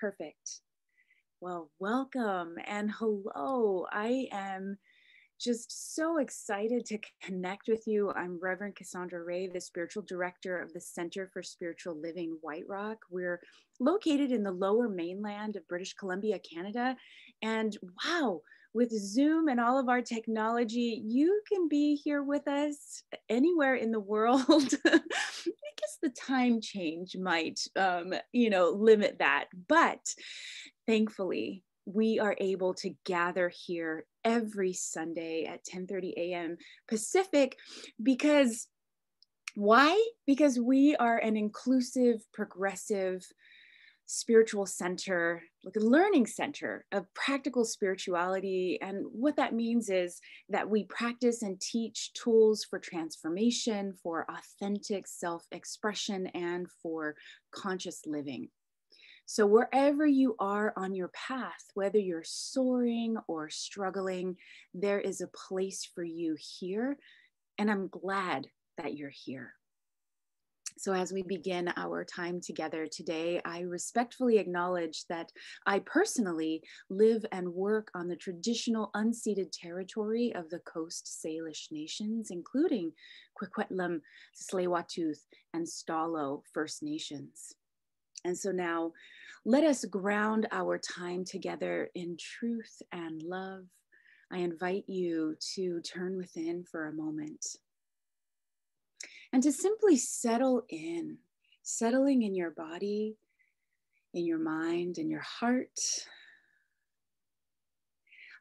Perfect. Well, welcome and hello. I am just so excited to connect with you. I'm Rev Cassandra Rae, the spiritual director of the Center for Spiritual Living, White Rock. We're located in the lower mainland of British Columbia, Canada. And wow, with Zoom and all of our technology, you can be here with us anywhere in the world. I guess the time change might, limit that. But thankfully, we are able to gather here every Sunday at 10:30 a.m. Pacific because why? Because we are an inclusive, progressive, spiritual center, like a learning center of practical spirituality. And what that means is that we practice and teach tools for transformation, for authentic self-expression, and for conscious living. So wherever you are on your path, whether you're soaring or struggling, there is a place for you here. And I'm glad that you're here. So as we begin our time together today, I respectfully acknowledge that I personally live and work on the traditional unceded territory of the Coast Salish nations, including Kwikwetlam, Tsleil-Waututh, and Stalo First Nations. And so now let us ground our time together in truth and love. I invite you to turn within for a moment and to simply settling in your body, in your mind, in your heart.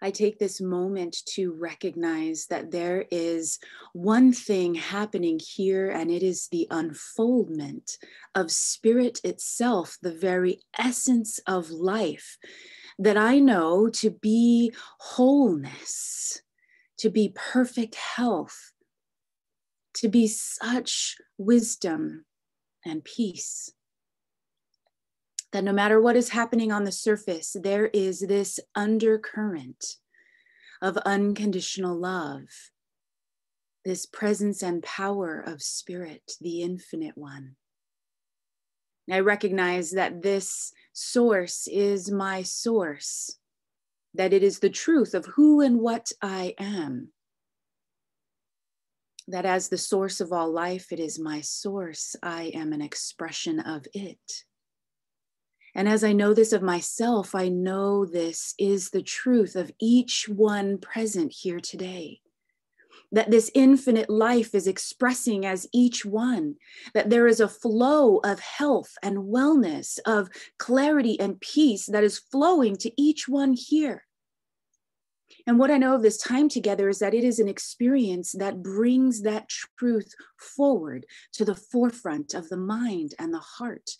I take this moment to recognize that there is one thing happening here, and it is the unfoldment of spirit itself, the very essence of life that I know to be wholeness, to be perfect health, to be such wisdom and peace. That no matter what is happening on the surface, there is this undercurrent of unconditional love, this presence and power of spirit, the infinite one. I recognize that this source is my source, that it is the truth of who and what I am. That as the source of all life, it is my source. I am an expression of it. And as I know this of myself, I know this is the truth of each one present here today. That this infinite life is expressing as each one, that there is a flow of health and wellness, of clarity and peace that is flowing to each one here. And what I know of this time together is that it is an experience that brings that truth forward to the forefront of the mind and the heart.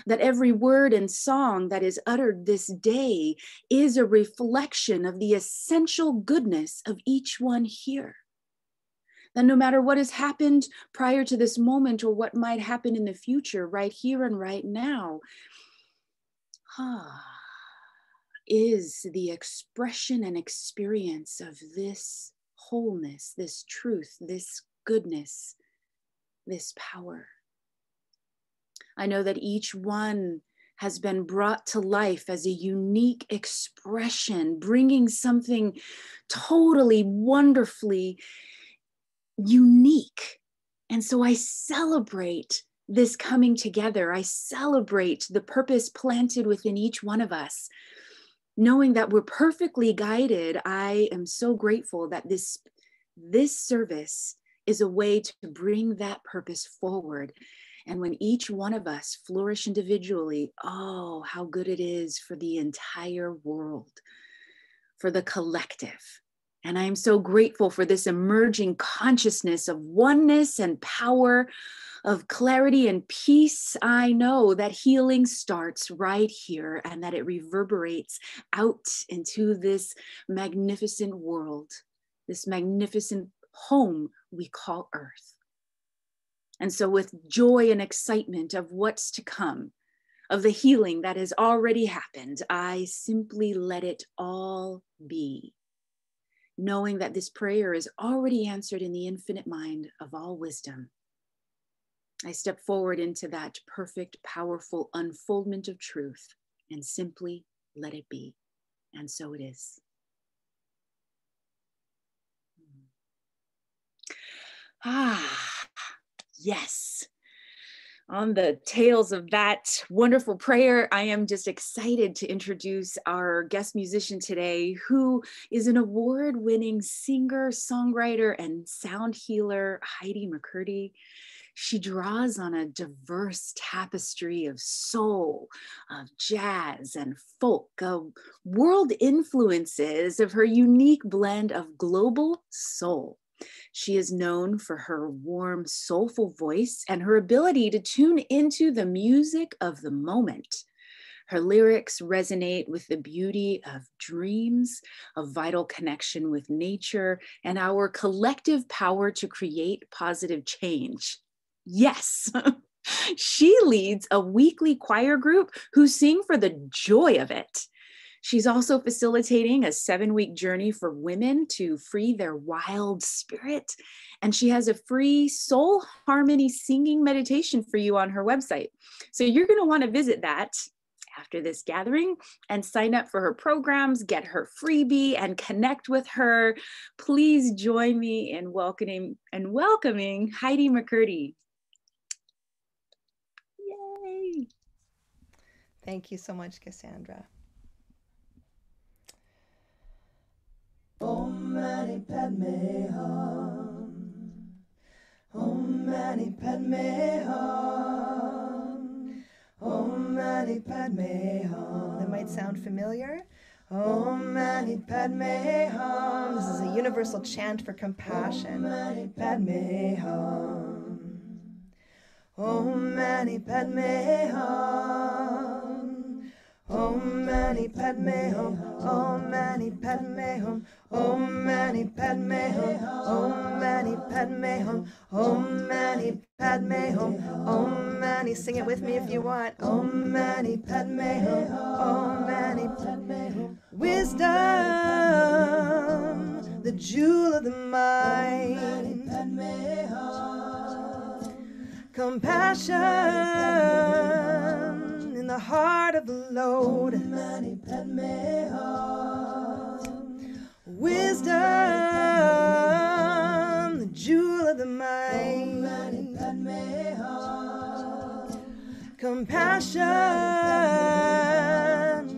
That every word and song that is uttered this day is a reflection of the essential goodness of each one here. That no matter what has happened prior to this moment or what might happen in the future, right here and right now, is the expression and experience of this wholeness, this truth, this goodness, this power. I know that each one has been brought to life as a unique expression, bringing something totally wonderfully unique. And so I celebrate this coming together. I celebrate the purpose planted within each one of us. Knowing that we're perfectly guided, I am so grateful that this service is a way to bring that purpose forward. And when each one of us flourish individually, oh, how good it is for the entire world, for the collective. And I am so grateful for this emerging consciousness of oneness and power, of clarity and peace. I know that healing starts right here and that it reverberates out into this magnificent world, this magnificent home we call Earth. And so with joy and excitement of what's to come, of the healing that has already happened, I simply let it all be, knowing that this prayer is already answered in the infinite mind of all wisdom. I step forward into that perfect, powerful unfoldment of truth. and simply let it be. And so it is. Yes. On the tails of that wonderful prayer, I am just excited to introduce our guest musician today, who is an award-winning singer, songwriter, and sound healer, Heidi McCurdy. She draws on a diverse tapestry of soul, of jazz, and folk, of world influences of her unique blend of global soul. She is known for her warm, soulful voice and her ability to tune into the music of the moment. Her lyrics resonate with the beauty of dreams, a vital connection with nature, and our collective power to create positive change. Yes, she leads a weekly choir group who sing for the joy of it. She's also facilitating a 7-week journey for women to free their wild spirit. And she has a free soul harmony singing meditation for you on her website. So you're going to want to visit that after this gathering and sign up for her programs, get her freebie, and connect with her. Please join me in welcoming Heidi McCurdy. Yay! Thank you so much, Cassandra. Om Mani Padme Hum. Om Mani Padme Hum. Om Mani Padme Hum. That might sound familiar. Om Mani Padme Hum. This is a universal chant for compassion. Om Mani Padme Hum. Om Mani Padme Hum. Om Mani Padme Hum. Om Mani Padme Hum. Om Mani Padme Hum. Om Mani Padme Hum. Om Mani Padme Hum. Om Mani. Sing it with me if you want. Om Mani Padme Hum. Om Mani Padme Hum. Wisdom, the jewel of the mind. Om Mani Padme Hum. Compassion in the heart of the lotus. Om Mani Padme Hum. Wisdom, the jewel of the mind. Om Mani Padme Hum. Compassion,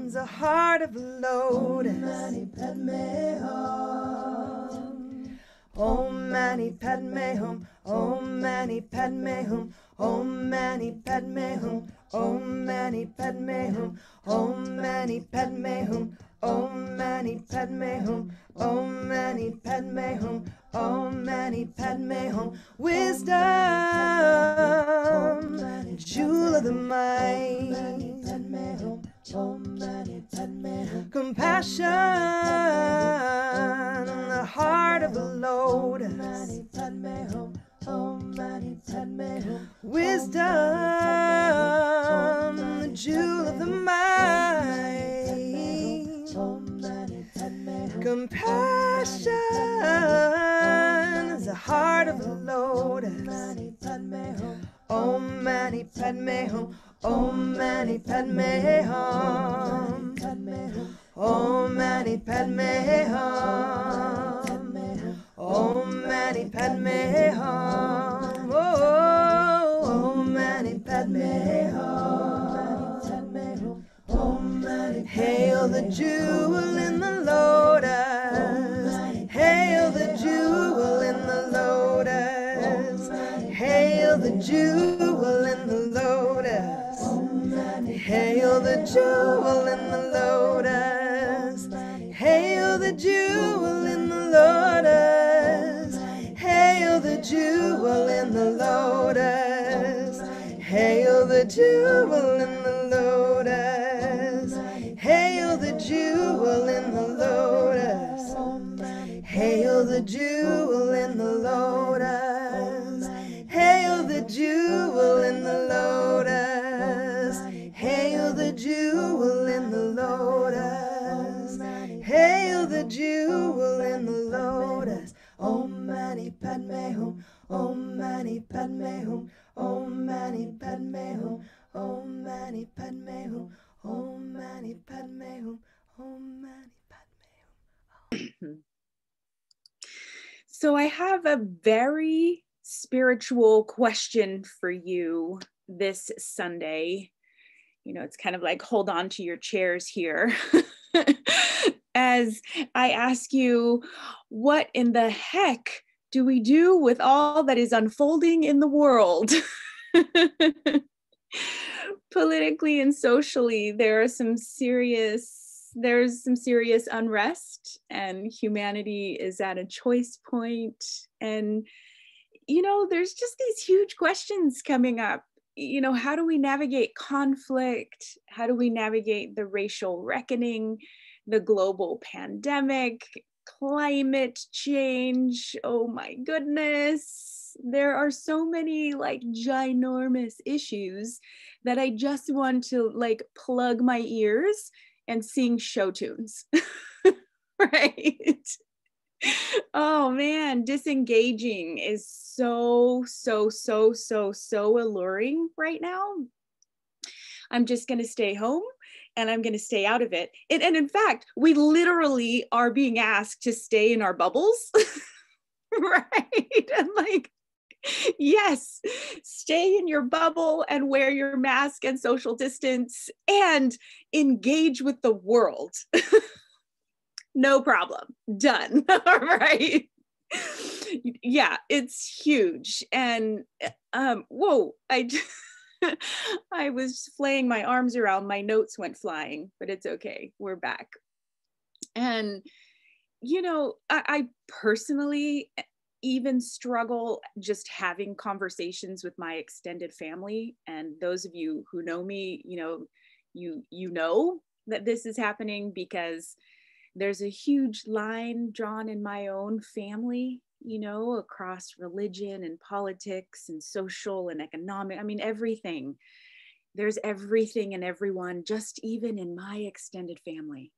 the heart of the lotus. Om Mani Padme Hum. Om Mani Padme Hum. Om Mani Padme Hum. Om Mani Padme Hum. Om Mani Padme Hum. Om Mani Padme Hum. Om Mani Padme Hum. Om Mani Padme Hum. Om Mani Padme Hum. Wisdom, jewel of the mind. Compassion, the heart of the lotus. Wisdom, the jewel of the mind. Compassion is the heart of the lotus. Om Mani Padme Hum. Om Mani Padme Hum. Om Mani Padme Hum. Om Mani Padme Hum. Oh, Om Mani Padme Hum. Hail the jewel in the lotus. Hail the jewel in the lotus. Hail the jewel in the lotus. Hail the jewel in the lotus. Hail the jewel in the lotus. Hail the jewel in the lotus. Hail the jewel in the lotus. Hail the jewel in the lotus. Hail the jewel in the lotus. Hail the jewel in the lotus. Hail the jewel in the lotus. Hail the jewel in the lotus. Om Mani Padme Hum. Om Mani Padme Hum. Om Mani Padme Hum. Om Mani Padme Hum. Om Mani Padme Hum. Om Mani Padme Hum. So I have a very spiritual question for you this Sunday. You know, it's kind of like hold on to your chairs here. As I ask you, what in the heck do we do with all that is unfolding in the world? Politically and socially, there's some serious unrest, and humanity is at a choice point. And, you know, there's just these huge questions coming up. You know, how do we navigate conflict? How do we navigate the racial reckoning, the global pandemic, climate change? Oh my goodness. There are so many like ginormous issues that I just want to like plug my ears and sing show tunes, right? Oh man, disengaging is so alluring right now. I'm just going to stay home and I'm going to stay out of it. And in fact, we literally are being asked to stay in our bubbles, right? And like, yes, stay in your bubble and wear your mask and social distance and engage with the world. No problem. Done. All right. Yeah, it's huge. And whoa, I was flaying my arms around, my notes went flying, but it's okay. We're back. And, you know, I personally even struggle just having conversations with my extended family. And those of you who know me, you know that this is happening because there's a huge line drawn in my own family, you know, across religion and politics and social and economic. I mean, everything. There's everything and everyone, just even in my extended family.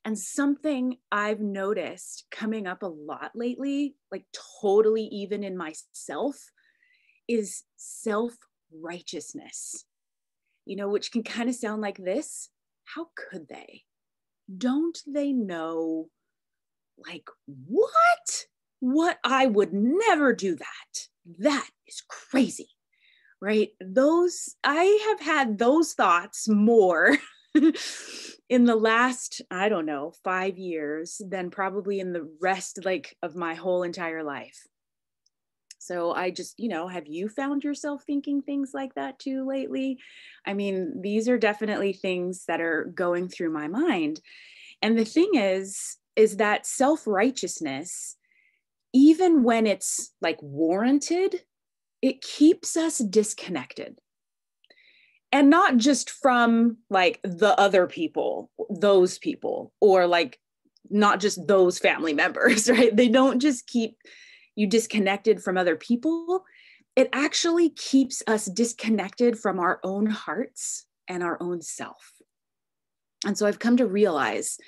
And something I've noticed coming up a lot lately, like totally even in myself, is self-righteousness, you know, which can kind of sound like this. How could they? Don't they know, like, what? I would never do that. That is crazy, right? I have had those thoughts more in the last, I don't know, 5 years than probably in the rest like of my whole entire life. So I just, you know, have you found yourself thinking things like that too lately? I mean, these are definitely things that are going through my mind. And the thing is that self-righteousness, even when it's like warranted, it keeps us disconnected. And not just from like the other people, those people, or like not just those family members, right? They don't just keep you disconnected from other people. It actually keeps us disconnected from our own hearts and our own self. And so I've come to realize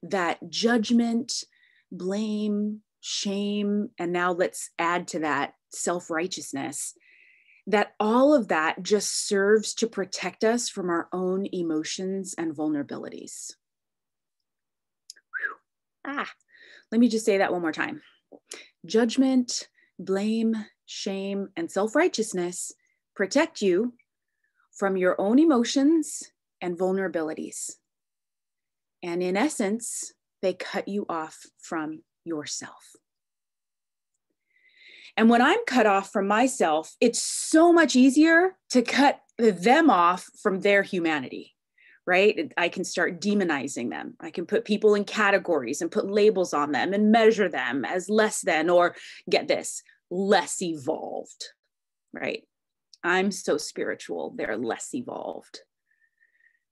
that judgment, blame, shame, and now let's add to that self-righteousness, that all of that just serves to protect us from our own emotions and vulnerabilities. Let me just say that one more time. Judgment, blame, shame, and self-righteousness protect you from your own emotions and vulnerabilities. And in essence, they cut you off from yourself. And when I'm cut off from myself, it's so much easier to cut them off from their humanity, right? I can start demonizing them. I can put people in categories and put labels on them and measure them as less than, or get this, less evolved, right? I'm so spiritual, they're less evolved.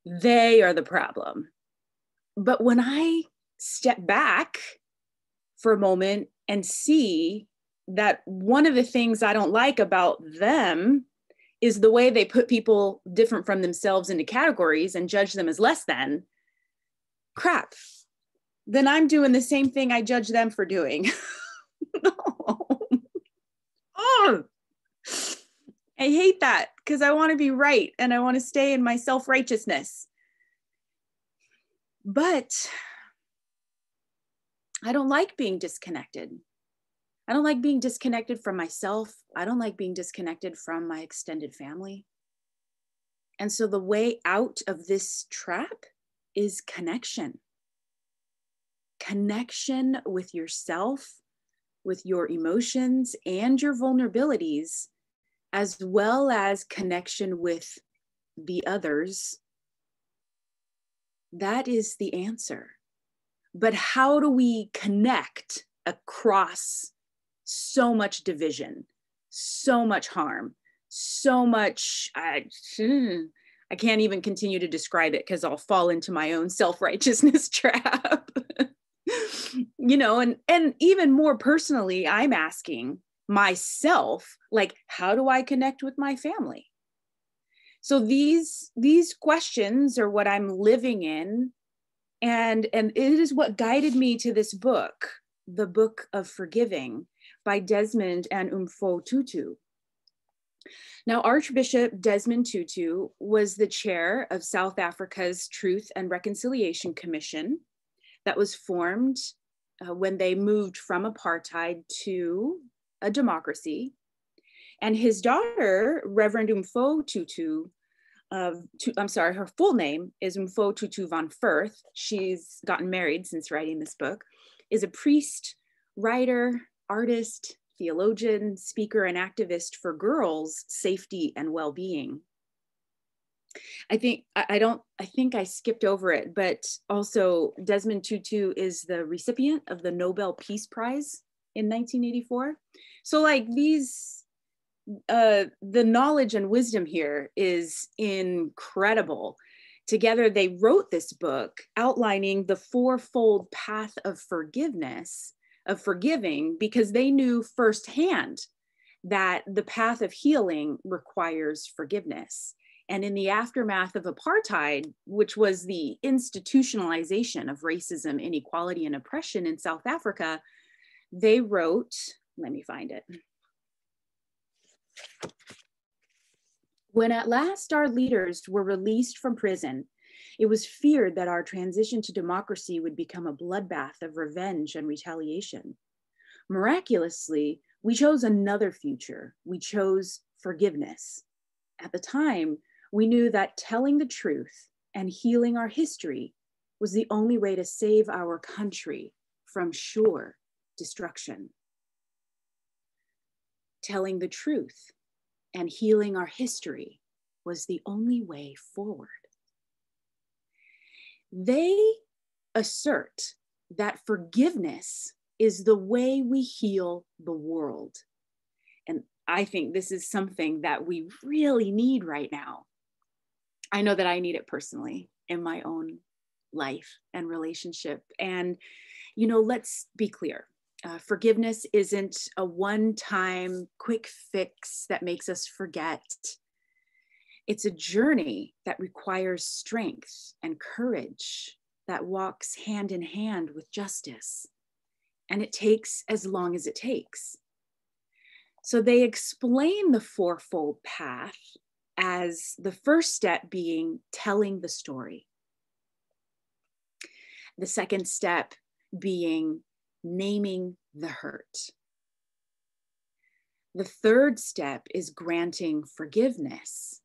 They are the problem. But when I step back for a moment and see that one of the things I don't like about them is the way they put people different from themselves into categories and judge them as less than, crap, then I'm doing the same thing I judge them for doing. Oh. I hate that because I want to be right and I want to stay in my self-righteousness. But I don't like being disconnected. I don't like being disconnected from myself. I don't like being disconnected from my extended family. And so the way out of this trap is connection. Connection with yourself, with your emotions and your vulnerabilities, as well as connection with the others. That is the answer. But how do we connect across so much division, so much harm, so much, I can't even continue to describe it because I'll fall into my own self-righteousness trap. You know, and even more personally, I'm asking myself, like, how do I connect with my family? So these questions are what I'm living in. And it is what guided me to this book, The Book of Forgiving by Desmond and Mpho Tutu. Now, Archbishop Desmond Tutu was the chair of South Africa's Truth and Reconciliation Commission that was formed when they moved from apartheid to a democracy. And his daughter, Reverend Mpho Tutu, her full name is Mpho Tutu van Firth. She's gotten married since writing this book, is a priest, writer, artist, theologian, speaker, and activist for girls' safety and well-being. I think I skipped over it, but also Desmond Tutu is the recipient of the Nobel Peace Prize in 1984. So like the knowledge and wisdom here is incredible. Together, they wrote this book outlining the fourfold path of forgiveness, of forgiving, because they knew firsthand that the path of healing requires forgiveness. And in the aftermath of apartheid, which was the institutionalization of racism, inequality, and oppression in South Africa, they wrote, let me find it. When at last our leaders were released from prison, it was feared that our transition to democracy would become a bloodbath of revenge and retaliation. Miraculously, we chose another future. We chose forgiveness. At the time, we knew that telling the truth and healing our history was the only way to save our country from sure destruction. Telling the truth and healing our history was the only way forward. They assert that forgiveness is the way we heal the world. And I think this is something that we really need right now. I know that I need it personally in my own life and relationship. And, you know, let's be clear. Forgiveness isn't a one-time quick fix that makes us forget. It's a journey that requires strength and courage that walks hand in hand with justice. And it takes as long as it takes. So they explain the fourfold path as the first step being telling the story. The second step being naming the hurt. The third step is granting forgiveness.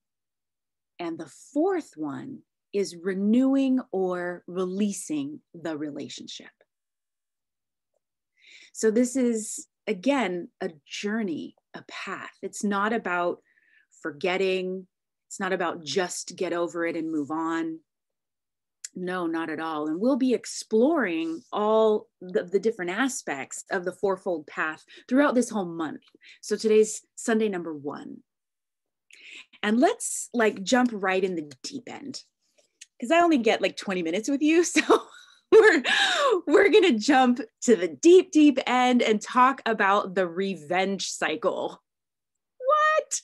And the fourth one is renewing or releasing the relationship. So this is, again, a journey, a path. It's not about forgetting. It's not about just get over it and move on. No, not at all. And we'll be exploring all the different aspects of the fourfold path throughout this whole month. So today's Sunday number 1. And let's like jump right in the deep end, because I only get like 20 minutes with you. So we're going to jump to the deep, deep end and talk about the revenge cycle. What?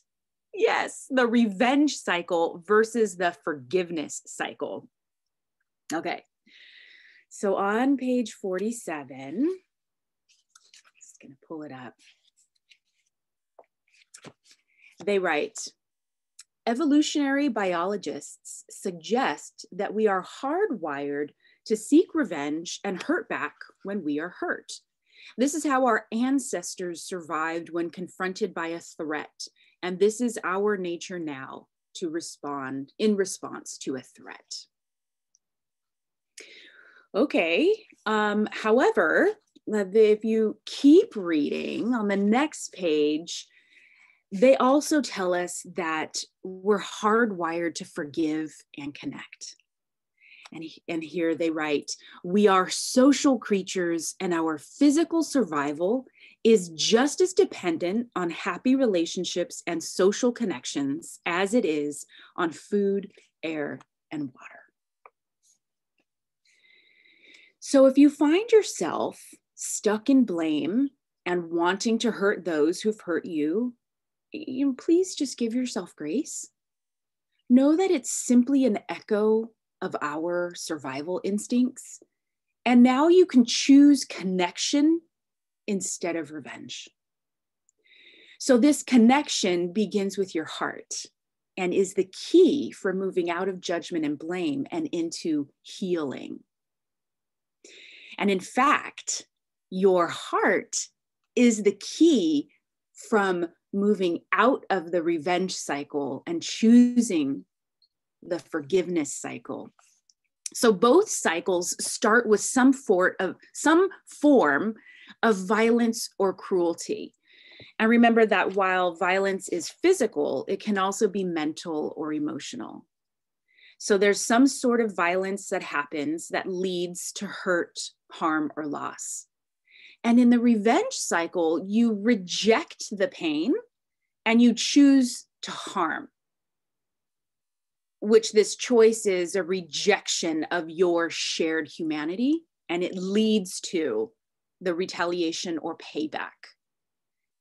Yes, the revenge cycle versus the forgiveness cycle. Okay, so on page 47, just gonna pull it up. They write, evolutionary biologists suggest that we are hardwired to seek revenge and hurt back when we are hurt. This is how our ancestors survived when confronted by a threat. And this is our nature now to respond in response to a threat. Okay, however, if you keep reading on the next page, they also tell us that we're hardwired to forgive and connect. And here they write, we are social creatures and our physical survival is just as dependent on happy relationships and social connections as it is on food, air, and water. So if you find yourself stuck in blame and wanting to hurt those who've hurt you, please just give yourself grace. Know that it's simply an echo of our survival instincts. And now you can choose connection instead of revenge. So this connection begins with your heart and is the key for moving out of judgment and blame and into healing. And in fact, your heart is the key from moving out of the revenge cycle and choosing the forgiveness cycle. So both cycles start with some form of violence or cruelty. And remember that while violence is physical, it can also be mental or emotional. So there's some sort of violence that happens that leads to hurt, harm, or loss. And in the revenge cycle, you reject the pain and you choose to harm, which this choice is a rejection of your shared humanity, and it leads to the retaliation or payback.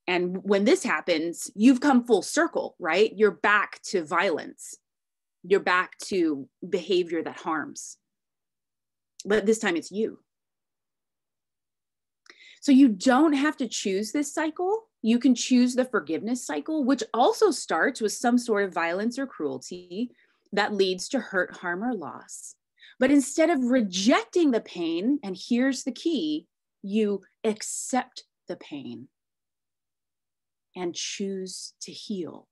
And when this happens, you've come full circle, right? You're back to violence. You're back to behavior that harms. But this time it's you. So you don't have to choose this cycle. You can choose the forgiveness cycle, which also starts with some sort of violence or cruelty that leads to hurt, harm, or loss. But instead of rejecting the pain, and here's the key, you accept the pain and choose to heal.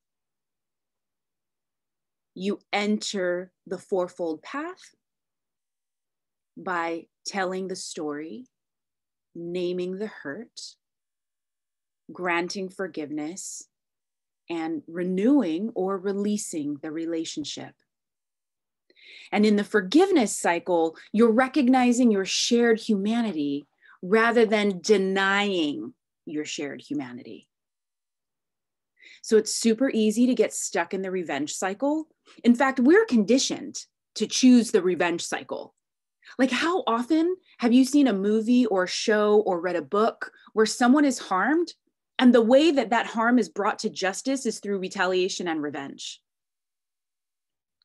You enter the fourfold path by telling the story, naming the hurt, granting forgiveness, and renewing or releasing the relationship. And in the forgiveness cycle, you're recognizing your shared humanity rather than denying your shared humanity. So it's super easy to get stuck in the revenge cycle. In fact, we're conditioned to choose the revenge cycle. Like, how often have you seen a movie or show or read a book where someone is harmed and the way that that harm is brought to justice is through retaliation and revenge?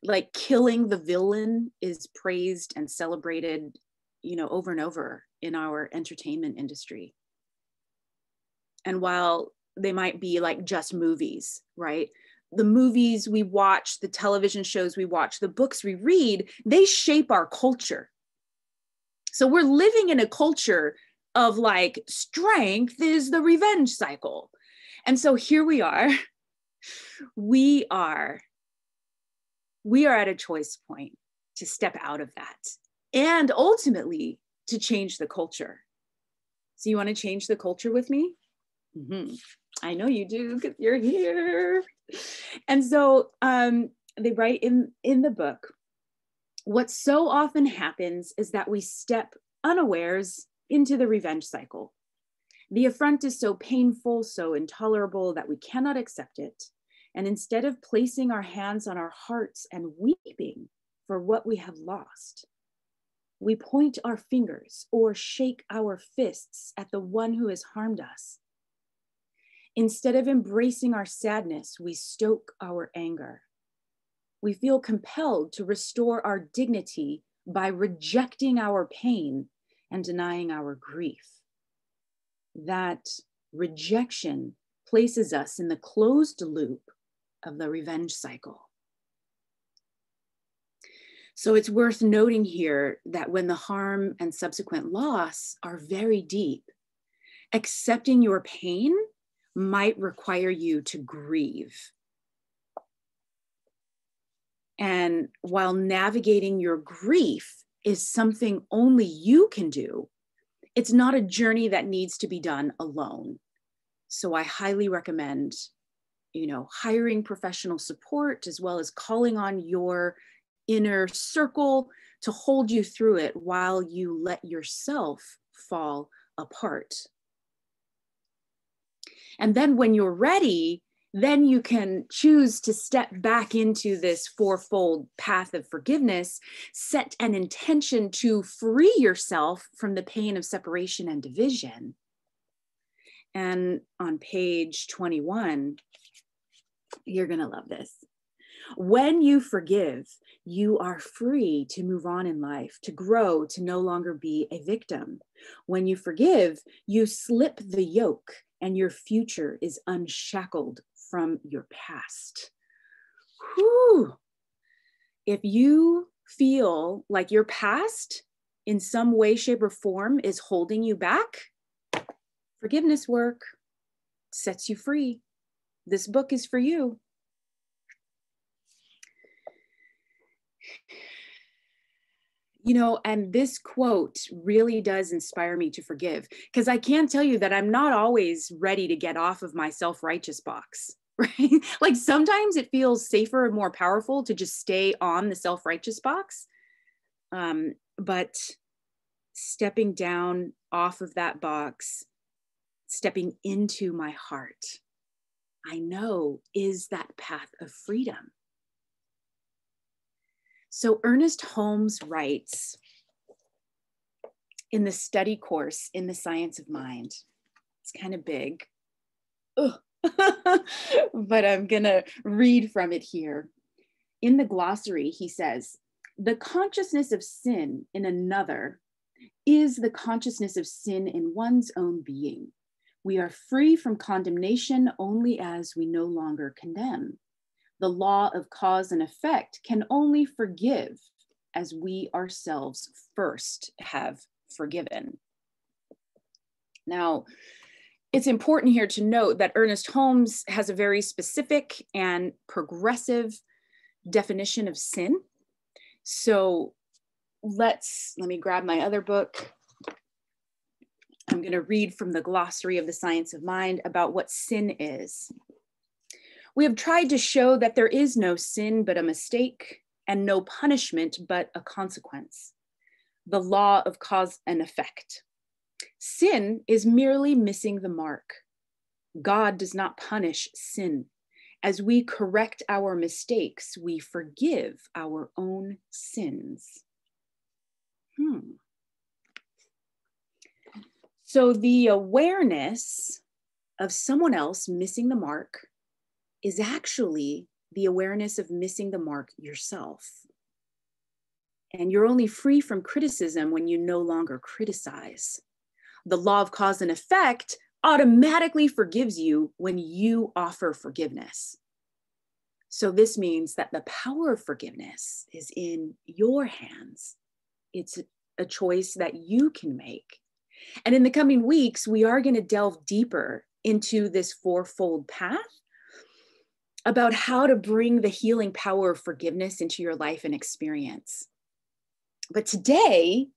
Like, killing the villain is praised and celebrated, over and over in our entertainment industry. And while they might be like just movies, right? The movies we watch, the television shows we watch, the books we read, they shape our culture. So we're living in a culture of like, strength is the revenge cycle. And so here we are. We are at a choice point to step out of that and ultimately to change the culture. So you want to change the culture with me? Mm-hmm. I know you do because you're here. And so they write in the book, what so often happens is that we step unawares into the revenge cycle. The affront is so painful, so intolerable that we cannot accept it. And instead of placing our hands on our hearts and weeping for what we have lost, we point our fingers or shake our fists at the one who has harmed us. Instead of embracing our sadness, we stoke our anger. We feel compelled to restore our dignity by rejecting our pain and denying our grief. That rejection places us in the closed loop of the revenge cycle. So it's worth noting here that when the harm and subsequent loss are very deep, accepting your pain might require you to grieve. And while navigating your grief is something only you can do, it's not a journey that needs to be done alone. So I highly recommend, hiring professional support, as well as calling on your inner circle to hold you through it while you let yourself fall apart. And then when you're ready, then you can choose to step back into this fourfold path of forgiveness, set an intention to free yourself from the pain of separation and division. And on page 21, you're going to love this. When you forgive, you are free to move on in life, to grow, to no longer be a victim. When you forgive, you slip the yoke and your future is unshackled from your past. Whew. If you feel like your past in some way, shape, or form is holding you back, forgiveness work sets you free. This book is for you. And this quote really does inspire me to forgive, because I can tell you that I'm not always ready to get off of my self-righteous box, right? Like sometimes it feels safer and more powerful to just stay on the self-righteous box. But stepping down off of that box, stepping into my heart, I know is that path of freedom. So Ernest Holmes writes in the study course in the Science of Mind, it's kind of big, but I'm gonna read from it here. In the glossary, he says, the consciousness of sin in another is the consciousness of sin in one's own being. We are free from condemnation only as we no longer condemn. The law of cause and effect can only forgive as we ourselves first have forgiven. Now, it's important here to note that Ernest Holmes has a very specific and progressive definition of sin. So let me grab my other book. I'm going to read from the glossary of the Science of Mind about what sin is. We have tried to show that there is no sin but a mistake, and no punishment but a consequence. The law of cause and effect. Sin is merely missing the mark. God does not punish sin. As we correct our mistakes, we forgive our own sins. So the awareness of someone else missing the mark is actually the awareness of missing the mark yourself. And you're only free from criticism when you no longer criticize. The law of cause and effect automatically forgives you when you offer forgiveness. So this means that the power of forgiveness is in your hands. It's a choice that you can make. And in the coming weeks, we are going to delve deeper into this fourfold path about how to bring the healing power of forgiveness into your life and experience. But today,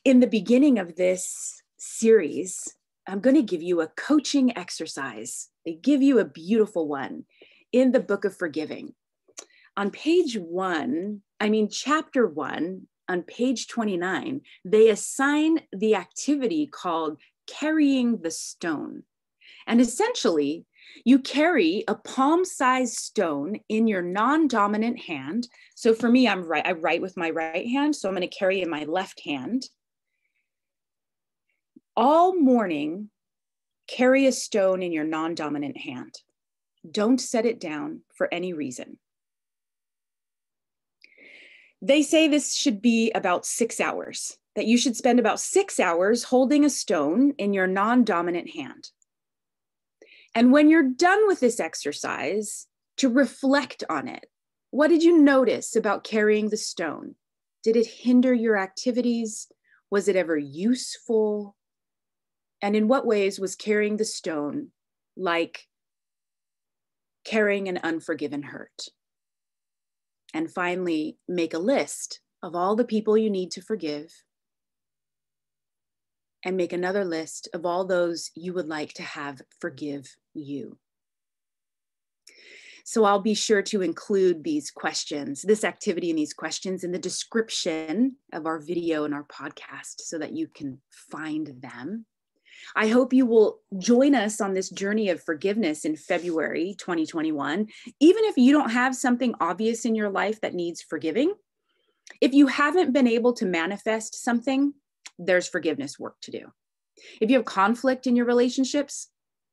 in the beginning of this series, I'm going to give you a coaching exercise. They give you a beautiful one in the Book of Forgiving. On chapter 1, on page 29, they assign the activity called carrying the stone. And essentially, you carry a palm-sized stone in your non-dominant hand. So for me, I write with my right hand, so I'm going to carry in my left hand. All morning, carry a stone in your non-dominant hand. Don't set it down for any reason. They say this should be about 6 hours, that you should spend about 6 hours holding a stone in your non-dominant hand. And when you're done with this exercise, to reflect on it. What did you notice about carrying the stone? Did it hinder your activities? Was it ever useful? And in what ways was carrying the stone like carrying an unforgiven hurt? And finally, make a list of all the people you need to forgive, and make another list of all those you would like to have forgive you. So I'll be sure to include these questions, this activity and these questions in the description of our video and our podcast so that you can find them. I hope you will join us on this journey of forgiveness in February 2021. Even if you don't have something obvious in your life that needs forgiving, if you haven't been able to manifest something, there's forgiveness work to do. If you have conflict in your relationships,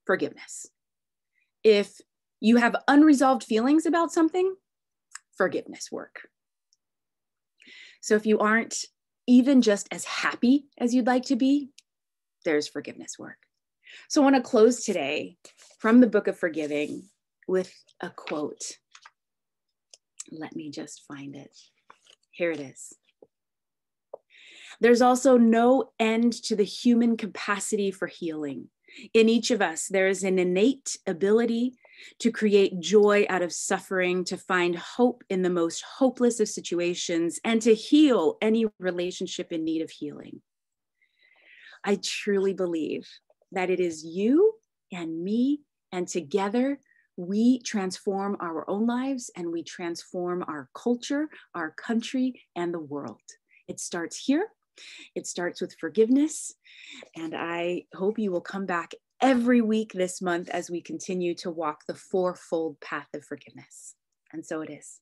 forgiveness. If you have unresolved feelings about something, forgiveness work. So if you aren't even just as happy as you'd like to be, there's forgiveness work. So I want to close today from the book of forgiving with a quote. Let me just find it. Here it is. There's also no end to the human capacity for healing. In each of us, there is an innate ability to create joy out of suffering, to find hope in the most hopeless of situations, and to heal any relationship in need of healing. I truly believe that it is you and me, and together we transform our own lives and we transform our culture, our country, and the world. It starts here. It starts with forgiveness. And I hope you will come back every week this month as we continue to walk the fourfold path of forgiveness. And so it is.